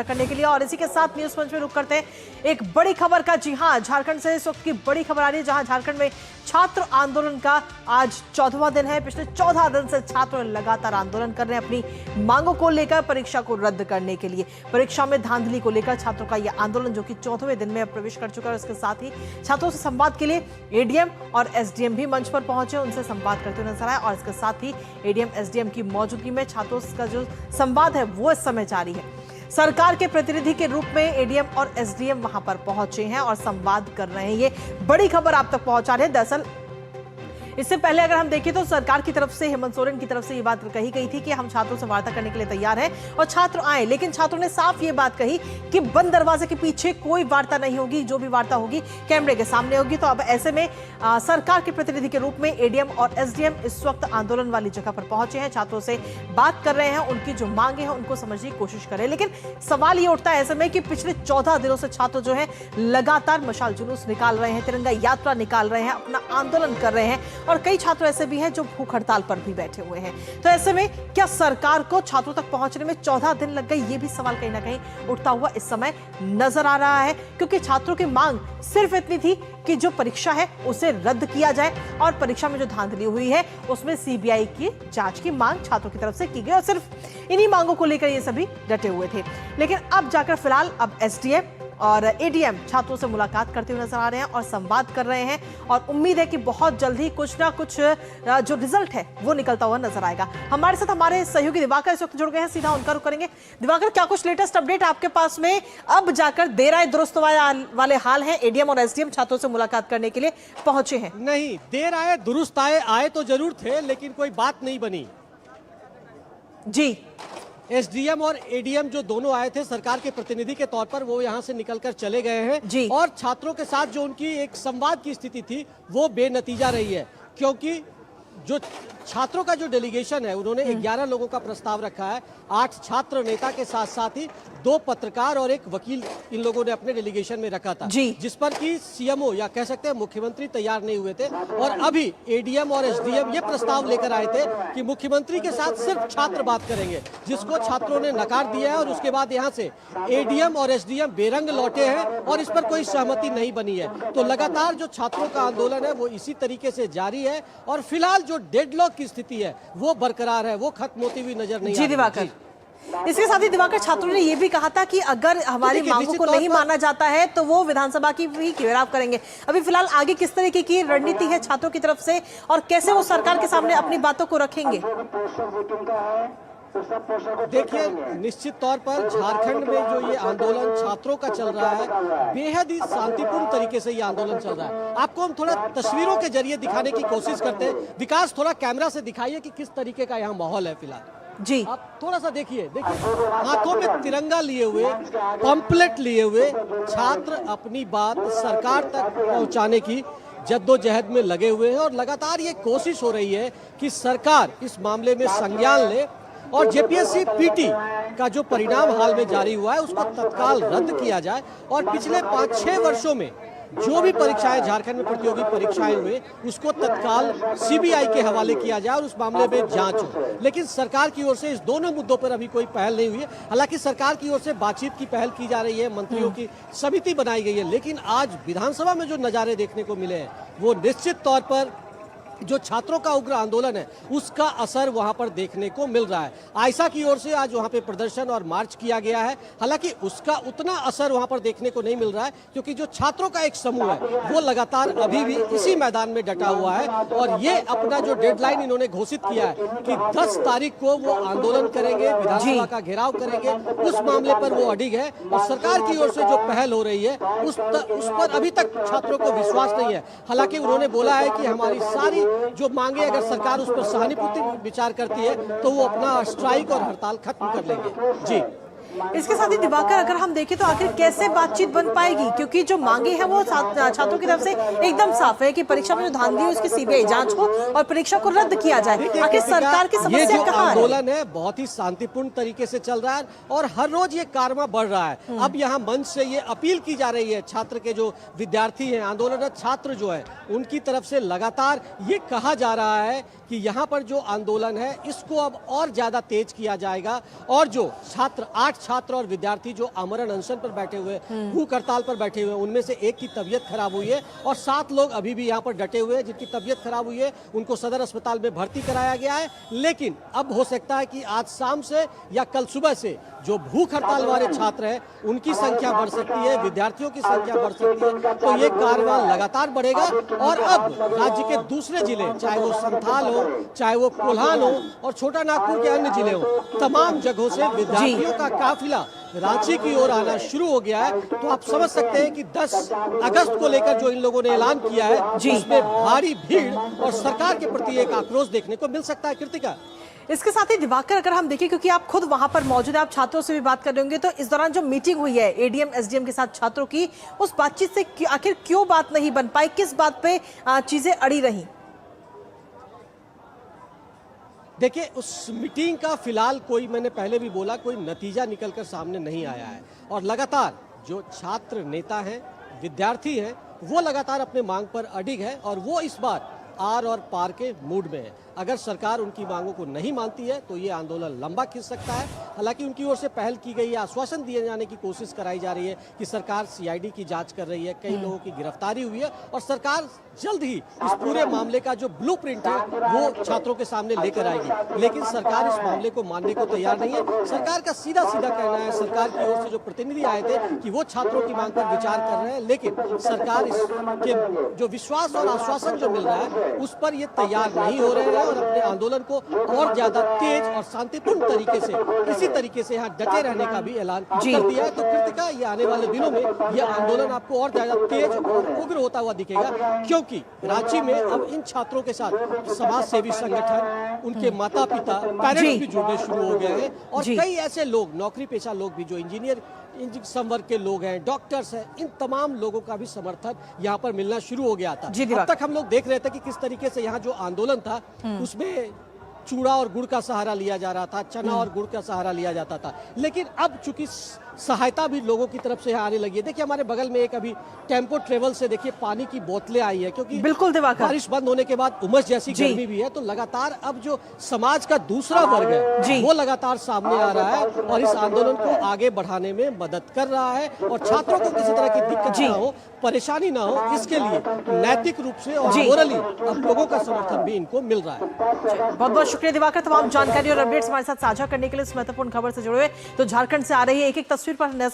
करने के लिए। और इसी के साथ न्यूज पंच में रुक करते हैं एक बड़ी खबर का। जी हां, झारखंड से इस वक्त की बड़ी खबर आ रही है, जहां झारखंड में छात्र आंदोलन का आज 14वां दिन है। पिछले 14 दिन से छात्र लगातार आंदोलन कर रहे हैं अपनी मांगों को लेकर, परीक्षा को रद्द करने के लिए। परीक्षा में धांधली को लेकर छात्रों का यह आंदोलन जो कि 14वें दिन में प्रवेश कर चुका है। इसके साथ ही छात्रों से संवाद के लिए एडीएम और एसडीएम भी मंच पर पहुंचे, उनसे संवाद करते हुए नजर आए। और इसके साथ ही एडीएम एसडीएम की मौजूदगी में छात्रों का जो संवाद है वो इस समय जारी है। सरकार के प्रतिनिधि के रूप में एडीएम और एसडीएम वहां पर पहुंचे हैं और संवाद कर रहे हैं। ये बड़ी खबर आप तक पहुंचा रहे हैं। दरअसल इससे पहले अगर हम देखें तो सरकार की तरफ से, हेमंत सोरेन की तरफ से ये बात कही गई थी कि हम छात्रों से वार्ता करने के लिए तैयार हैं और छात्र आए, लेकिन छात्रों ने साफ ये बात कही कि बंद दरवाजे के पीछे कोई वार्ता नहीं होगी, जो भी वार्ता होगी कैमरे के सामने होगी। तो अब ऐसे में सरकार के प्रतिनिधि के रूप में एडीएम और एसडीएम इस वक्त आंदोलन वाली जगह पर पहुंचे हैं, छात्रों से बात कर रहे हैं, उनकी जो मांगे हैं उनको समझने की कोशिश कर रहे हैं। लेकिन सवाल ये उठता है ऐसे में कि पिछले 14 दिनों से छात्र जो है लगातार मशाल जुलूस निकाल रहे हैं, तिरंगा यात्रा निकाल रहे हैं, अपना आंदोलन कर रहे हैं और कई छात्र ऐसे भी हैं जो भूख हड़ताल पर भी बैठे हुए हैं। तो ऐसे में क्या सरकार को छात्रों तक पहुंचने में 14 दिन लग गए, ये भी सवाल कहीं ना कहीं उठता हुआ इस समय नजर आ रहा है। क्योंकि छात्रों की मांग सिर्फ इतनी थी कि जो परीक्षा है उसे रद्द किया जाए और परीक्षा में जो धांधली हुई है उसमें सीबीआई की जांच की मांग छात्रों की तरफ से की गई और सिर्फ इन्हीं मांगों को लेकर ये सभी डटे हुए थे। लेकिन अब जाकर फिलहाल अब एसडीएम और एडीएम छात्रों से मुलाकात करते हुए नजर आ रहे हैं और संवाद कर रहे हैं और उम्मीद है कि बहुत जल्दी कुछ ना कुछ जो रिजल्ट है वो निकलता हुआ नजर आएगा। हमारे साथ हमारे सहयोगी दिवाकर इस वक्त जुड़ गए हैं, सीधा उनका रुख करेंगे। दिवाकर, क्या कुछ लेटेस्ट अपडेट आपके पास में? अब जाकर देर आए दुरुस्त वाले हाल हैं, एडीएम और एसडीएम छात्रों से मुलाकात करने के लिए पहुंचे हैं। नहीं, देर आए दुरुस्त आए तो जरूर थे, लेकिन कोई बात नहीं बनी जी। एसडीएम और एडीएम जो दोनों आए थे सरकार के प्रतिनिधि के तौर पर, वो यहां से निकलकर चले गए हैं जी। और छात्रों के साथ जो उनकी एक संवाद की स्थिति थी वो बेनतीजा रही है, क्योंकि जो छात्रों का जो डेलीगेशन है उन्होंने 11 लोगों का प्रस्ताव रखा है। 8 छात्र नेता के साथ साथ ही 2 पत्रकार और 1 वकील इन लोगों ने अपने डेलीगेशन में रखा था, जिस पर कि सीएमओ या कह सकते हैं मुख्यमंत्री तैयार नहीं हुए थे। और अभी एडीएम और एसडीएम ये प्रस्ताव लेकर आए थे कि मुख्यमंत्री के साथ सिर्फ छात्र बात करेंगे, जिसको छात्रों ने नकार दिया है। और उसके बाद यहाँ से एडीएम और एसडीएम बेरंग लौटे हैं और इस पर कोई सहमति नहीं बनी है। तो लगातार जो छात्रों का आंदोलन है वो इसी तरीके से जारी है और फिलहाल जो डेडलॉक की स्थिति है वो बरकरार है, वो खत्म होती हुई नजर नहीं आ रही। दिवाकर, इसके साथ ही दिवाकर, छात्रों ने यह भी कहा था कि अगर हमारी मांगों को नहीं माना जाता है तो वो विधानसभा की भी घेराव करेंगे। अभी फिलहाल आगे किस तरीके की रणनीति है छात्रों की तरफ से और कैसे वो सरकार के सामने अपनी बातों को रखेंगे? देखिए, निश्चित तौर पर झारखंड में जो ये आंदोलन छात्रों का चल रहा है, बेहद ही शांतिपूर्ण तरीके से ये आंदोलन चल रहा है। आपको हम थोड़ा तस्वीरों के जरिए दिखाने की कोशिश करते हैं। विकास, थोड़ा कैमरा से दिखाइए कि किस तरीके का यहाँ माहौल है फिलहाल। जी, आप थोड़ा सा देखिए हाथों में तिरंगा लिए हुए, पंपलेट लिए हुए छात्र अपनी बात सरकार तक पहुंचाने की जद्दोजहद में लगे हुए हैं और लगातार ये कोशिश हो रही है कि सरकार इस मामले में संज्ञान ले और जेपीएससी पीटी का जो परिणाम हाल में जारी हुआ है उसको तत्काल रद्द किया जाए और पिछले 5-6 वर्षों में जो भी परीक्षाएं झारखंड में प्रतियोगी परीक्षाएं हुए उसको तत्काल सीबीआई के हवाले किया जाए और उस मामले में जांच हो। लेकिन सरकार की ओर से इस दोनों मुद्दों पर अभी कोई पहल नहीं हुई है। हालांकि सरकार की ओर से बातचीत की पहल की जा रही है, मंत्रियों की समिति बनाई गई है, लेकिन आज विधानसभा में जो नजारे देखने को मिले हैं वो निश्चित तौर पर जो छात्रों का उग्र आंदोलन है उसका असर वहां पर देखने को मिल रहा है। आयशा की ओर से आज वहां पे प्रदर्शन और मार्च किया गया है, हालांकि उसका उतना असर वहां पर देखने को नहीं मिल रहा है, क्योंकि जो छात्रों का एक समूह है वो लगातार अभी भी इसी मैदान में डटा हुआ है और ये अपना जो डेडलाइन इन्होंने घोषित किया है कि 10 तारीख को वो आंदोलन करेंगे, विधानसभा का घेराव करेंगे, उस मामले पर वो अडिग है। और सरकार की ओर से जो पहल हो रही है उस पर अभी तक छात्रों को विश्वास नहीं है। हालांकि उन्होंने बोला है कि हमारी सारी जो मांगे अगर सरकार उस पर सहानुभूति विचार करती है तो वो अपना स्ट्राइक और हड़ताल खत्म कर लेंगे। जी, इसके साथ ही दिवाकर, अगर हम देखें तो आखिर कैसे बातचीत बन पाएगी, क्योंकि जो मांगे हैं वो छात्रों की तरफ से एकदम साफ है कि परीक्षा में जो धांधली है उसकी सीबीआई जांच हो और परीक्षा को रद्द किया जाए। आखिर सरकार की समस्या कहां है? आंदोलन है बहुत ही शांतिपूर्ण तरीके से चल रहा है और हर रोज ये कारवा बढ़ रहा है। अब यहाँ मंच से ये अपील की जा रही है, छात्र के जो विद्यार्थी हैं, आंदोलनरत छात्र जो है उनकी तरफ से लगातार ये कहा जा रहा है कि यहाँ पर जो आंदोलन है इसको अब और ज्यादा तेज किया जाएगा और जो 8 छात्र और विद्यार्थी जो आमरण अनशन पर बैठे हुए, भूख हड़ताल पर बैठे हुए, उनमें से एक की तबीयत खराब हुई है और 7 लोग अभी भी यहाँ पर डटे हुए हैं जिनकी तबीयत खराब हुई है। उनको सदर अस्पताल में भर्ती कराया गया है, लेकिन अब हो सकता है कि आज शाम से या कल सुबह से जो भूख हड़ताल वाले छात्र हैं उनकी संख्या बढ़ सकती है, विद्यार्थियों की संख्या बढ़ सकती है। तो ये कारवां लगातार बढ़ेगा और अब राज्य के दूसरे जिले, चाहे वो संथाल हो, चाहे वो कोल्हान हो और छोटा नागपुर के अन्य जिले हो, तमाम जगहों से विद्यार्थियों का काफिला रांची की ओर आना शुरू हो गया है। तो आप समझ सकते हैं कि 10 अगस्त को लेकर जो इन लोगों ने ऐलान किया है उसमें भारी भीड़ और सरकार के प्रति एक आक्रोश देखने को मिल सकता है। कृतिका, इसके साथ ही दिवाकर, अगर हम देखें, क्योंकि आप खुद वहां पर मौजूद हैं, आप छात्रों से भी बात कर रहे होंगे, तो इस दौरान जो मीटिंग हुई है एडीएम एसडीएम के साथ छात्रों की, उस बातचीत से आखिर क्यों बात नहीं बन पाई, किस बात पे चीजें अड़ी रही? देखिए, उस मीटिंग का फिलहाल कोई, मैंने पहले भी बोला, कोई नतीजा निकलकर सामने नहीं आया है और लगातार जो छात्र नेता हैं, विद्यार्थी हैं, वो लगातार अपने मांग पर अडिग है और वो इस बार आर और पार के मूड में है। अगर सरकार उनकी मांगों को नहीं मानती है तो ये आंदोलन लंबा खिंच सकता है। हालांकि उनकी ओर से पहल की गई है, आश्वासन दिए जाने की कोशिश कराई जा रही है कि सरकार सीआईडी की जांच कर रही है, कई लोगों की गिरफ्तारी हुई है और सरकार जल्द ही इस पूरे मामले का जो ब्लूप्रिंट है वो छात्रों के सामने लेकर आएगी। लेकिन सरकार इस मामले को मानने को तैयार नहीं है। सरकार का सीधा सीधा कहना है, सरकार की ओर से जो प्रतिनिधि आए थे, कि वो छात्रों की मांग पर विचार कर रहे हैं, लेकिन सरकार इसके जो विश्वास और आश्वासन जो मिल रहा है उस पर ये तैयार नहीं हो रहे हैं और अपने आंदोलन को और ज्यादा तेज और शांतिपूर्ण तरीके से, इसी तरीके से यहाँ डटे रहने का भी ऐलान कर दिया है। तो कृतिका, ये आने वाले दिनों में यह आंदोलन आपको और ज्यादा तेज और उग्र होता हुआ दिखेगा, क्योंकि रांची में अब इन छात्रों के साथ समाज सेवी संगठन, उनके माता पिता, पेरेंट्स भी जुड़ने शुरू हो गए हैं और कई ऐसे लोग, नौकरी पेशा लोग भी, जो इंजीनियर संवर्ग के लोग हैं, डॉक्टर्स हैं, इन तमाम लोगों का भी समर्थन यहाँ पर मिलना शुरू हो गया था। अब तक हम लोग देख रहे थे कि किस तरीके से यहाँ जो आंदोलन था उसमें चूड़ा और गुड़ का सहारा लिया जा रहा था, चना और गुड़ का सहारा लिया जाता था, लेकिन अब चूंकि सहायता भी लोगों की तरफ से आने लगी है। देखिए, हमारे बगल में एक अभी टेम्पो ट्रेवल से देखिए पानी की बोतलें आई है, क्योंकि बिल्कुल दिवाकर, बारिश बंद होने के बाद उमस जैसी गर्मी भी है। तो लगातार अब जो समाज का दूसरा वर्ग है वो लगातार सामने आ रहा है और इस आंदोलन को आगे बढ़ाने में मदद कर रहा है और छात्रों को किसी तरह की दिक्कत ना हो, परेशानी ना हो, इसके लिए नैतिक रूप से और मोरली अब लोगों का समर्थन भी इनको मिल रहा है। बहुत बहुत शुक्रिया दिवाकर, तमाम जानकारी और अपडेट्स हमारे साथ साझा करने के लिए। इस महत्वपूर्ण खबर से जुड़े हुए तो झारखंड से आ रही है एक एक तस्वीर पर नजर